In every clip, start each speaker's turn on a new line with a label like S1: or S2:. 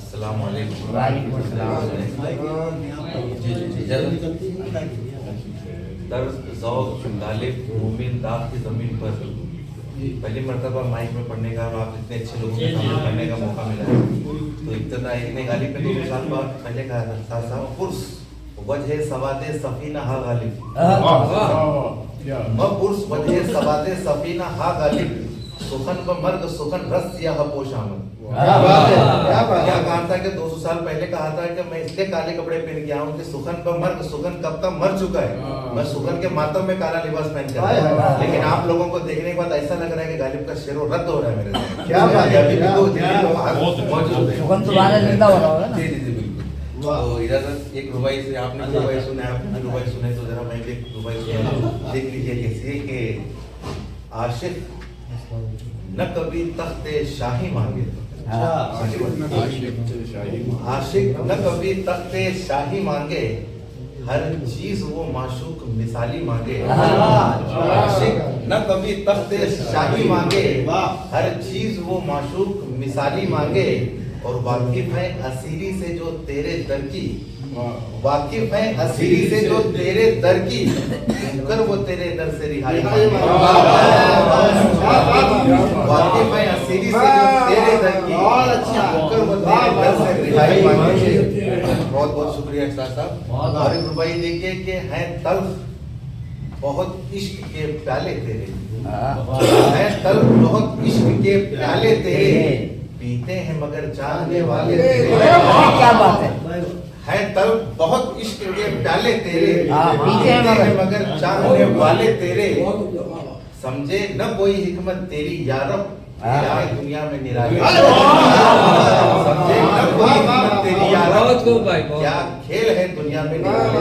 S1: अस्सलाम वालेकुम। दर्द ज़ौक़ गालिब मोमिन दाग की ज़मीन पर पहली मरतबा माइक में पढ़ने का, आप इतने अच्छे लोगों के सामने पढ़ने का मौका मिला है। तो इब्तिदा इतने गालिब में 2 साल बाद पहले कहा था साहब पुरुष वजह सवादे सफीना हा गालिब, पुरुष वजह सवादे सफीना हा गालिब, सुखन व मर्द सुखन रस या पोश आमद। क्या कहा था कि 200 साल पहले कहा था कि मैं इसलिए काले कपड़े पहन के आऊं कि सुखन व मर्द सुखन कब तक मर चुका है, मैं सुखन के मातम में काला लिबास पहन कर आया। लेकिन आप लोगों को देखने के बाद ऐसा लग रहा है कि गालिब का शेरो रद्द हो रहा है मेरे से। क्या बात है, अभी भी तो मौजूद है, सुखन दोबारा जिंदा हो रहा है ना। जी जी जी बिल्कुल। तो इजाजत एक रुबाई से आपने रुबाई सुना है, आपने रुबाई सुने तो जरा मैं भी रुबाई सुना देख लीजिए कैसी कि आशिक न कभी तख्ते शाही मांगे, आशिक न कभी तख्ते शाही मांगे, हर चीज वो माशूक मिसाली मांगे। आशिक न कभी तख्ते शाही मांगे, हर चीज वो माशूक मिसाली मांगे, और वाकिफ है असीरी से जो तेरे दर की, वाकिफ है असीरी से जो तेरे दर की, कर वो तेरे दर से रिहाई मांगे। वाकिफ है असीरी से जो तेरे दर की, कर वो तेरे दर से रिहाई मांगे। बहुत बहुत शुक्रिया साहब। और एक रुबाई देखिए कि हैं तल्ख बहुत इश्क के प्याले तेरे, हैं तल्ख बहुत इश्क के प्याले तेरे, पीते हैं मगर चाहने वाले तेरे। क्या बात है तल्ख बहुत इश्क के प्याले तेरे, पीते हैं मगर चाहने वाले तेरे, समझे न कोई हिकमत तेरी यारब, दुनिया में निराले। समझे न कोई हिकमत तेरी यारब, क्या खेल है दुनिया में निराले।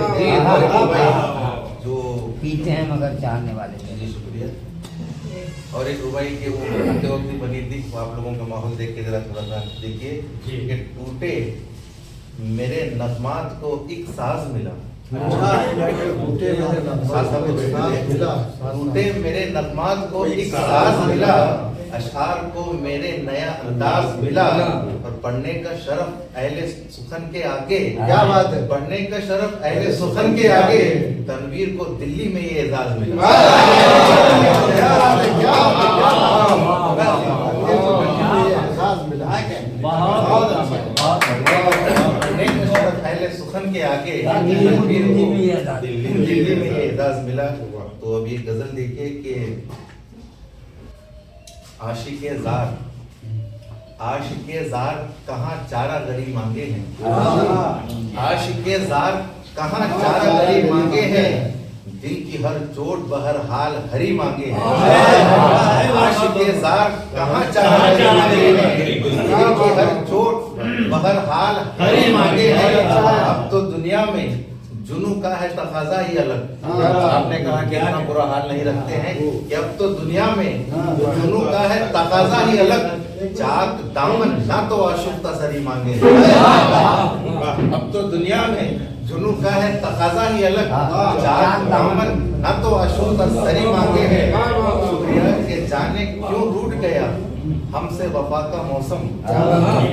S1: जो पीते हैं मगर चाहने वाले तेरे। शुक्रिया। और एक रुबाई के वो करते वक्त भी बनी थी, आप लोगों का माहौल देख के जरा थोड़ा सा देखिए कि टूटे मेरे नज़मात को एक साज मिला, टूटे मेरे नज़मात को एक साज मिला, अशआर को मेरे नया अंदाज मिला, और पढ़ने का शरफ अहले सुखन के आगे। क्या बात है, पढ़ने का शरफ अहले सुखन के आगे, तनवीर को दिल्ली में ये एजाज मिला। पहले सुखन के आगे दिल्ली में ये एजाज मिला। तो अब ये गजल देखिए कि आशिके ज़ार कहाँ चारा गरी मांगे हैं, आशिके ज़ार कहाँ चारा गरी मांगे हैं, दिल की हर चोट बहर हाल हरी मांगे हैं। आशिके ज़ार कहाँ चारा गरी मांगे हैं, दिल की हर चोट बहर हाल हरी मांगे हैं। अब तो दुनिया में जुनू का है तकाजा ही अलग। आपने कहा कि इतना बुरा हाल नहीं रखते हैं कि अब तो दुनिया में जुनू का है तकाजा ही अलग, चाक दामन ना तो आशुक तसरी मांगे। अब तो दुनिया में जुनू का है तकाजा ही अलग, चाक दामन ना तो आशुक तसरी मांगे हैं। शुक्रिया कि जाने क्यों रूठ गया हमसे वफा का मौसम,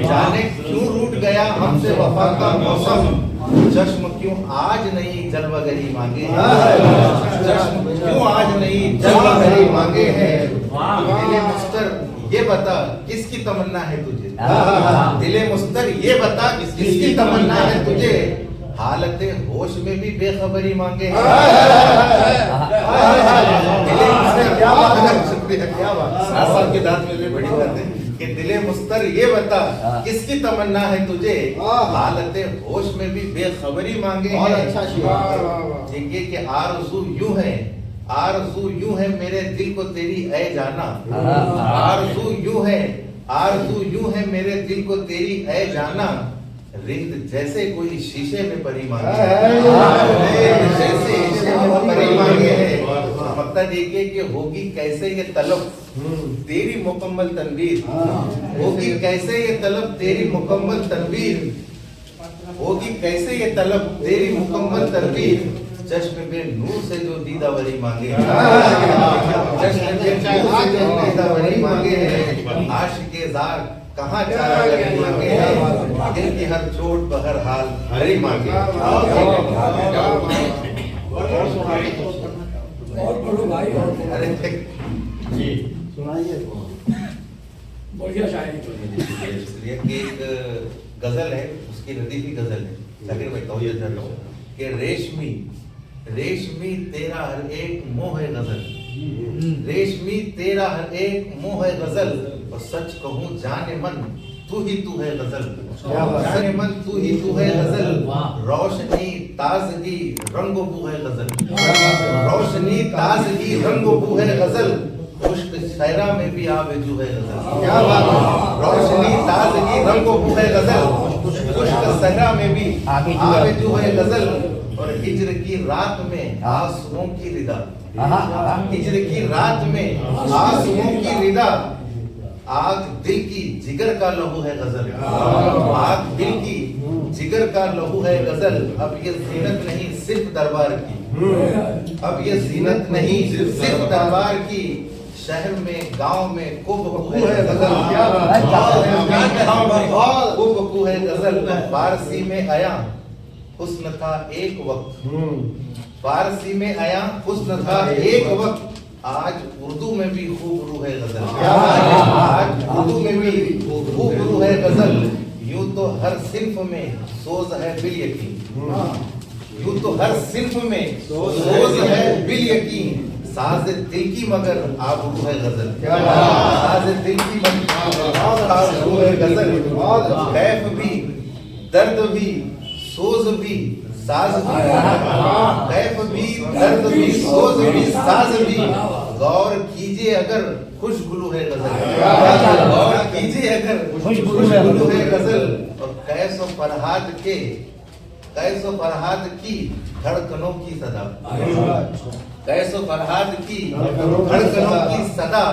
S1: जाने क्यों रूठ गया हमसे वफा का मौसम, चश्म क्यों आज नहीं जलवगरी मांगे हैं, चश्म क्यों आज नहीं जलवगरी मांगे हैं। दिले मुस्तर ये बता किसकी तमन्ना है तुझे, दिले मुस्तर ये बता किसकी तमन्ना है तुझे, हालते होश में भी बेखबरी मांगे हैं। क्या बात, साहब के दांत में भी बड़ी बात है कि दिले मुस्तर ये बता किसकी तमन्ना है तुझे, हालते होश में भी बेखबरी मांगे हैं। देखिए कि आरज़ू यूं है, आरज़ू यूं है मेरे दिल को तेरी ऐ जाना, आरज़ू यूं है, आरज़ू यूं है मेरे दिल को तेरी ऐ जाना, रिंद जैसे कोई शीशे में परी मांगे, जैसे शीशे में परी मांगे है। मक्ता देखिए कि होगी कैसे ये तलब तेरी मुकम्मल तनवीर, होगी कैसे ये तलब तेरी मुकम्मल तनवीर, होगी कैसे ये तलब तेरी मुकम्मल तनवीर, चश्म पे नूर से जो दीदावरी मांगे, चश्म पे नूर से जो दीदावरी मांगे हैं। आशिके ज़ार कहाँ चारा गरी मांगे हैं, दिल की हर चोट बहर हाल हरी मांगे।
S2: और पढ़ो भाई और पढ़ो।
S1: अरे
S3: जी
S2: सुनाइए बढ़िया शायरी
S1: इसलिए कि एक गजल है, उसकी लतीफी गजल है, जाकिर भाई तो ये जरूर कि रेशमी रेशमी तेरा हर एक मोह है गजल, रेशमी तेरा हर एक मोह है गजल, और सच कहूँ जाने मन तू ही तू है गजल, जाने मन तू ही तू है गजल, रोशनी ताजगी रंगो बू है गजल, रोशनी ताजगी रंगो बू है गजल, खुश्क शहरा में भी आवेजू है गजल। क्या बात है, रोशनी ताजगी रंगो बू है गजल, खुश्क शहरा में भी आवेजू है गजल, और हिज्र की रात में आंसुओं की रिदा, हिज्र की रात में आंसुओं की रिदा, आग दिल की जिगर का लहू है गजल, आग दिल की जिगर का लहू है गजल, अब ये जीनत नहीं सिर्फ दरबार की, अब ये जीनत नहीं सिर्फ दरबार की, शहर में गांव में खूब है गजल, खूब है गजल, फारसी में आया हुस्न था एक वक्त, फारसी में आया हुस्न था एक वक्त, आज उर्दू में भी खूब रू है गजल, आज उर्दू में भी खूब रू है गजल, यूं तो हर सिर्फ में सोज है बिल यकीन, यूं तो हर सिर्फ में सोज है बिल यकीन, साज दिल की मगर आबरू है गजल, साज दिल की मगर आबरू है गजल, कैफ भी दर्द भी सोज भी साज भी, कैफ भी दर्द भी सोज भी साज भी, गौर कीजिए अगर खुशगुलू है गजल, गौर कीजिए अगर खुशगुलू है गजल, और कैसो फरहाद के कैसो फरहाद की धड़कनों की सदा, कैसो फरहाद की धड़कनों की सदा,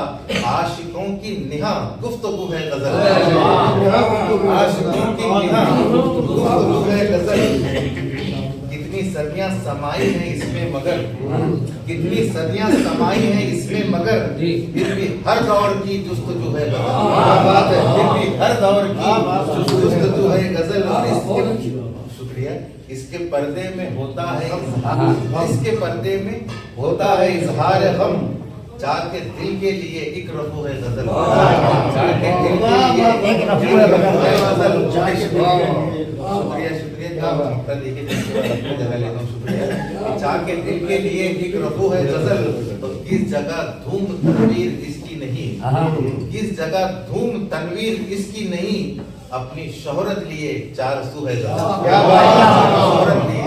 S1: आशिकों की निहा गुफ्तगू है गजल, आशिकों की निहा गुफ्तगू है गजल, कितनी सदियां समाई हैं इसमें मगर, कितनी सदियां समाई हैं इसमें मगर, फिर भी हर दौर की जुस्तजू है गजल, फिर भी हर दौर की जुस्तजू है गजल, और शुक्रिया, इसके पर्दे में होता है इसके पर्दे में होता है इजहार गम, जाके दिल के लिए एक रफू है गजल, जाके दिल के लिए एक रफू है गजल, शुक्रिया शुक्रिया मौका देके जगह लेता हूँ, शुक्रिया, जाके दिल के लिए एक रफू है गजल, तो किस जगह धूम तनवीर इसकी नहीं, किस जगह धूम तनवीर इसकी नहीं, अपनी शोहरत लिए चार सू है गजल, क्या बात है, शोहरत लिए